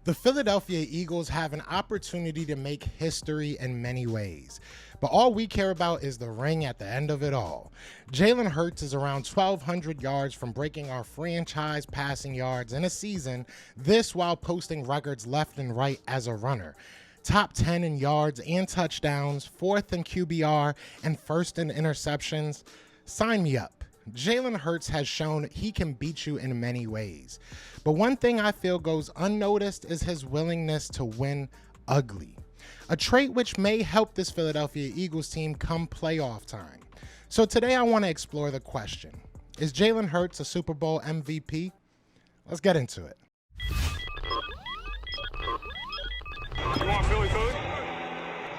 The Philadelphia Eagles have an opportunity to make history in many ways, but all we care about is the ring at the end of it all. Jalen Hurts is around 1,200 yards from breaking our franchise passing yards in a season, this while posting records left and right as a runner. Top 10 in yards and touchdowns, 4th in QBR, and 1st in interceptions. Sign me up. Jalen Hurts has shown he can beat you in many ways. But one thing I feel goes unnoticed is his willingness to win ugly. A trait which may help this Philadelphia Eagles team come playoff time. So today I want to explore the question, is Jalen Hurts a Super Bowl MVP? Let's get into it. You want Philly food?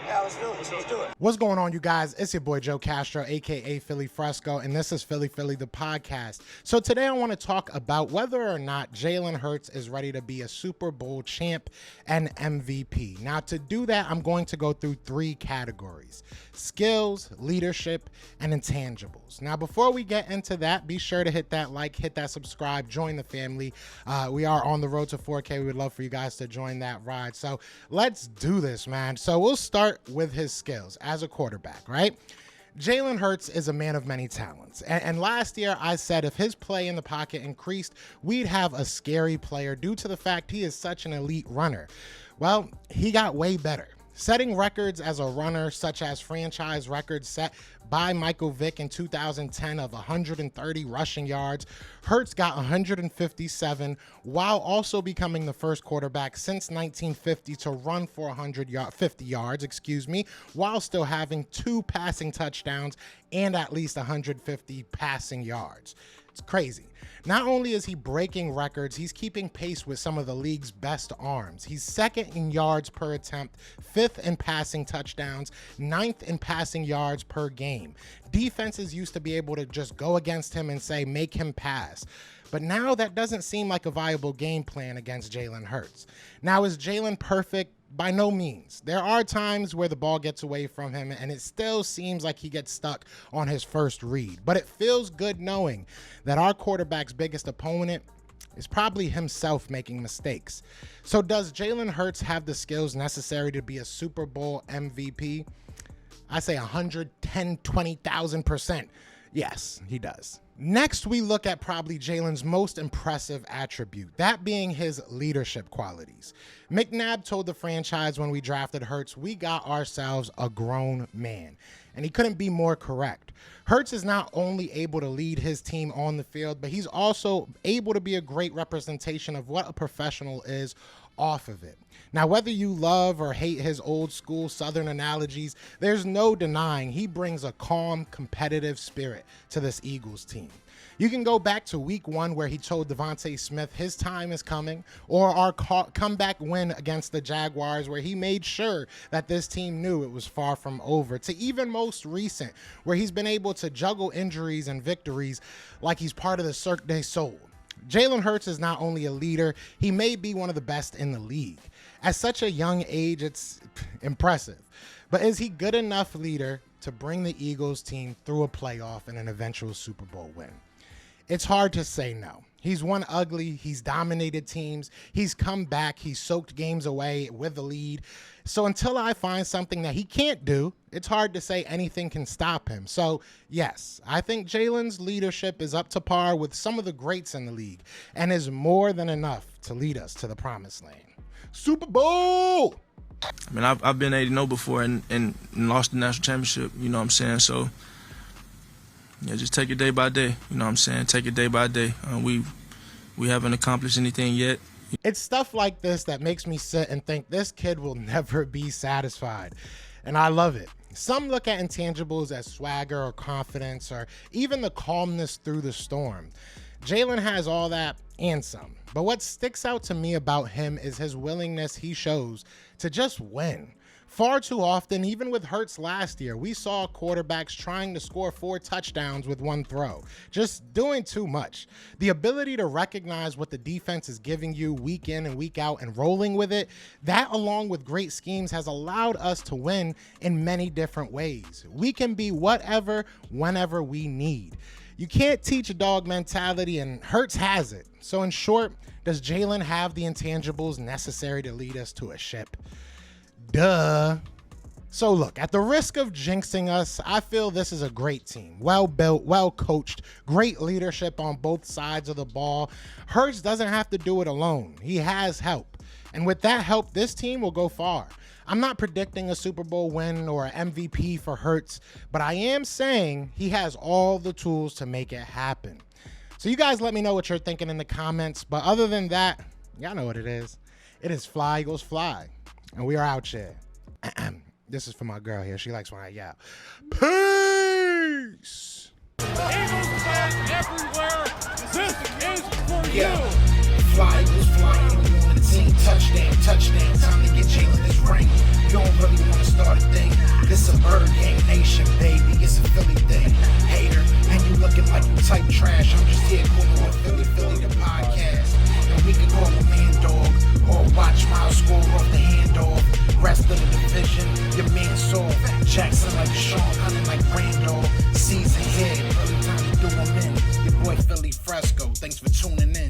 Yeah, let's do it. Let's do it. What's going on, you guys? It's your boy Joe Castro, aka Philly Fresco, and this is Philly the podcast. So today I want to talk about whether or not Jalen Hurts is ready to be a Super Bowl champ and MVP. Now, to do that, I'm going to go through 3 categories: skills, leadership, and intangibles. Now, before we get into that, be sure to hit that like, hit that subscribe, join the family. We are on the road to 4K. We would love for you guys to join that ride. So let's do this, man. So we'll start with his skills as a quarterback, right? Jalen Hurts is a man of many talents. And last year I said if his play in the pocket increased, we'd have a scary player due to the fact he is such an elite runner. Well, he got way better, setting records as a runner, such as franchise records set by Michael Vick in 2010 of 130 rushing yards. Hurts got 157, while also becoming the first quarterback since 1950 to run for 150 yards, while still having 2 passing touchdowns and at least 150 passing yards. It's crazy. Not only is he breaking records, he's keeping pace with some of the league's best arms. He's 2nd in yards per attempt, 5th in passing touchdowns, 9th in passing yards per game. Defenses used to be able to just go against him and say, make him pass. But now that doesn't seem like a viable game plan against Jalen Hurts. Now, is Jalen perfect? By no means. There are times where the ball gets away from him and it still seems like he gets stuck on his first read. But it feels good knowing that our quarterback's biggest opponent is probably himself making mistakes. So does Jalen Hurts have the skills necessary to be a Super Bowl MVP? I say 110,000-20,000%. Yes, he does. Next, we look at probably Jalen's most impressive attribute, that being his leadership qualities. McNabb told the franchise when we drafted Hurts, we got ourselves a grown man, and he couldn't be more correct. Hurts is not only able to lead his team on the field, but he's also able to be a great representation of what a professional is off of it. Now, whether you love or hate his old school Southern analogies, there's no denying he brings a calm, competitive spirit to this Eagles team. You can go back to week 1 where he told Devontae Smith his time is coming, or our comeback win against the Jaguars where he made sure that this team knew it was far from over, to even most recent where he's been able to juggle injuries and victories like he's part of the Cirque du Soleil. Jalen Hurts is not only a leader, he may be one of the best in the league. At such a young age, it's impressive. But is he good enough leader to bring the Eagles team through a playoff and an eventual Super Bowl win? It's hard to say no. He's won ugly, he's dominated teams, he's come back, he's soaked games away with the lead. So until I find something that he can't do, it's hard to say anything can stop him. So yes, I think Jalen's leadership is up to par with some of the greats in the league and is more than enough to lead us to the promised land. Super Bowl! I mean, I've been 8-0 before and lost the national championship, you know what I'm saying? So, yeah, just take it day by day, you know what I'm saying? Take it day by day. We haven't accomplished anything yet. It's stuff like this that makes me sit and think this kid will never be satisfied, and I love it. Some look at intangibles as swagger or confidence or even the calmness through the storm. Jalen has all that and some, but what sticks out to me about him is his willingness he shows to just win. Far too often, even with Hurts last year, we saw quarterbacks trying to score 4 touchdowns with 1 throw, just doing too much. The ability to recognize what the defense is giving you week in and week out and rolling with it, that along with great schemes has allowed us to win in many different ways. We can be whatever, whenever we need. You can't teach a dog mentality, and Hurts has it. So in short, Does Jalen have the intangibles necessary to lead us to a ship? Duh. So look, at the risk of jinxing us, I feel this is a great team. Well built, well coached, great leadership on both sides of the ball. Hurts doesn't have to do it alone. He has help. And with that help, this team will go far. I'm not predicting a Super Bowl win or an MVP for Hurts, but I am saying he has all the tools to make it happen. So you guys let me know what you're thinking in the comments. But other than that, y'all know what it is. It is Fly Eagles Fly. And we are out here. This is for my girl here. She likes when I yell. Peace! Eagles fans everywhere, this is for you. Fly Eagles flying on the team. Touchdown, touchdown. Time to get Jalen this ring. You don't really want to start a thing. This a Bird Gang Nation, baby. It's a Philly thing. Hater, and you looking like you type trash. I'm just here calling on Philly the podcast. And we can call a man dog or watch Miles score off the handoff. Rest of the division, your man soft. Jackson like Sean, hunting like Randolph. Season here, early time to do 'em in. Your boy Philly Fresco, thanks for tuning in.